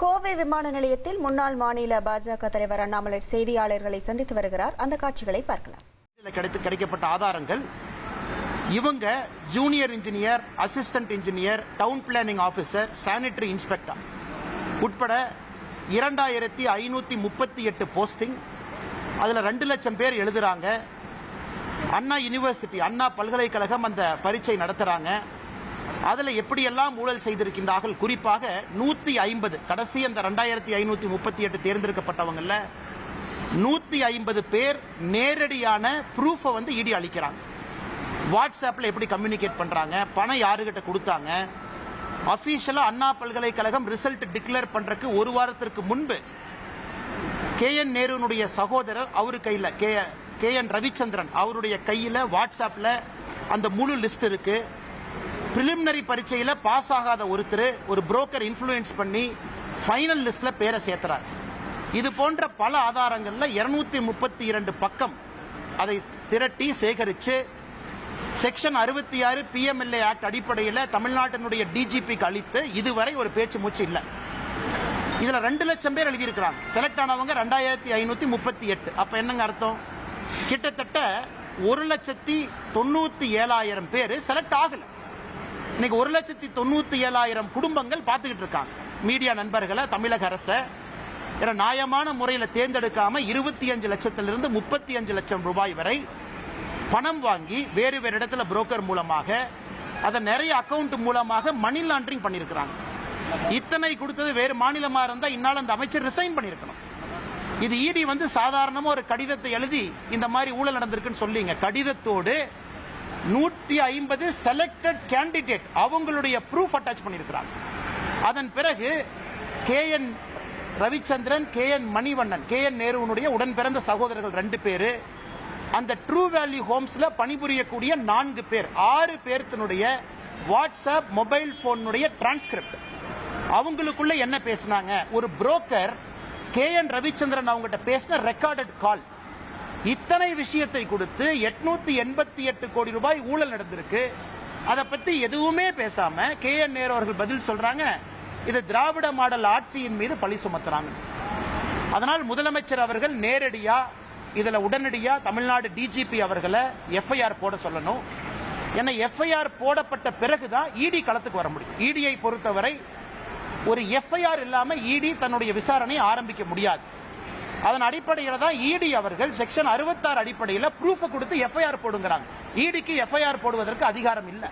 கோவை விமான நிலையத்தில் முன்னாள் மாநில பாஜக தலைவர் அண்ணாமலை செய்தியாளர்களை சந்தித்து வருகிறார். அந்த காட்சிகளை பார்க்கலாம். கிடைக்கப்பட்ட ஆதாரங்கள், இவங்க junior engineer, assistant engineer, down planning officer, sanitary inspector உட்பட 2538 போஸ்டிங். அதில் 2 லட்சம் பேர் எழுதுறாங்க. அண்ணா யூனிவர்சிட்டி, அண்ணா பல்கலைக்கழகம் அந்த பரீட்சை நடத்துறாங்க. அதில் எப்படியெல்லாம் ஊழல் செய்திருக்கின்றார்கள், குறிப்பாக 150 கடைசி அந்த 2538 தேர்ந்தெடுக்கப்பட்டவங்கள 150 பேர் நேரடியான ப்ரூஃபை இடி அளிக்கிறாங்க. வாட்ஸ்அப்பில் எப்படி கம்யூனிகேட் பண்றாங்க, பணம் யாருகிட்ட கொடுத்தாங்க, அபிஷியலா அண்ணா பல்கலைக்கழகம் ரிசல்ட் டிக்ளேர் பண்றதுக்கு ஒரு வாரத்திற்கு முன்பு KN நேருனுடைய சகோதரர் அவரு கையில் KN ரவிச்சந்திரன் அவருடைய கையில் வாட்ஸ்அப்ல அந்த முழு லிஸ்ட் இருக்கு. பிரிலிமினரி பரீட்சையில் பாஸ் ஆகாத ஒருத்தர் ஒரு புரோக்கர் இன்ஃப்ளூயன்ஸ் பண்ணி ஃபைனல் லிஸ்ட்ல பேரை சேர்த்துறார். இது போன்ற பல ஆதாரங்கள்ல 232 பக்கம் அதை திரட்டி சேகரித்து செக்ஷன் 66 PMLA ஆக்ட் அடிப்படையில் தமிழ்நாட்டினுடைய DGPக்கு அளித்து இதுவரை ஒரு பேச்சு மூச்சு இல்லை. இதுல 2 லட்சம் பேர் எழுதியிருக்கிறாங்க. செலக்ட் ஆனவங்க 2538. அப்ப என்னங்க அர்த்தம்? கிட்டத்தட்ட 1,97,000 பேர் செலக்ட் ஆகல. இன்னைக்கு 1,97,000 குடும்பங்கள் பார்த்துக்கிட்டு இருக்காங்க. மீடியா நண்பர்களை, தமிழக அரசை நியாயமான முறையில் தேர்ந்தெடுக்காம 25 லட்சத்திலிருந்து 35 லட்சம் ரூபாய் வரை பணம் வாங்கி வேறு வேறு இடத்துல புரோக்கர் மூலமாக அதை நிறைய அக்கவுண்ட் மூலமாக மணி லாண்டரிங் பண்ணியிருக்கிறாங்க. இத்தனை கொடுத்தது வேறு மாநிலமா இருந்தா இந்நாள் அந்த அமைச்சர் ரிசைன் பண்ணியிருக்கணும். இது இடி சாதாரணமா ஒரு கடிதத்தை எழுதி இந்த மாதிரி ஊழல் நடந்திருக்குன்னு சொல்லிங்க. கடிதத்தோடு 150 செலக்டட் கேண்டிடேட் அவங்களுடைய ப்ரூஃப் அட்டாச் பண்ணியிருக்கிறாங்க. அதன் பிறகு KN Ravichandran, KN Manivannan, KN நேருனுடைய உடன் பிறந்த சகோதரர்கள் 2 பேரு, அந்த ட்ரூ வேல்யூ ஹோம்ஸ்ல பணிபுரியக்கூடிய 4 பேர், 6 பேர்த்தினுடைய வாட்ஸ்அப் மொபைல் போனுடைய டிரான்ஸ்கிரிப்ட். அவங்களுக்குள்ள என்ன பேசினாங்க, ஒரு புரோக்கர் KN ரவிச்சந்திரன் அவங்ககிட்ட பேசின ரெக்கார்டட் கால், இத்தனை விஷயத்தை கொடுத்து 888 கோடி ரூபாய் ஊழல் நடந்திருக்கு. அதை பத்தி எதுவுமே பேசாம KN நேரு அவர்கள் பதில் சொல்றாங்க, இது திராவிட மாடல் ஆட்சியின் மீது பழி சுமத்துறாங்க. அதனால் முதலமைச்சர் அவர்கள் நேரடியா இதுல உடனடியா தமிழ்நாடு DGP அவர்களை FIR போட சொல்லணும். ஏன்னா FIR போடப்பட்ட பிறகுதான் ED களத்துக்கு வர முடியும். EDயை பொறுத்தவரை ஒரு FIR இல்லாம ED தன்னுடைய விசாரணை ஆரம்பிக்க முடியாது. அதன் அடிப்படையில் தான் ED அவர்கள் செக்ஷன் 66 அடிப்படையில் ப்ரூஃப் கொடுத்து FIR போடுங்கிறாங்க. EDக்கு FIR போடுவதற்கு அதிகாரம் இல்லை.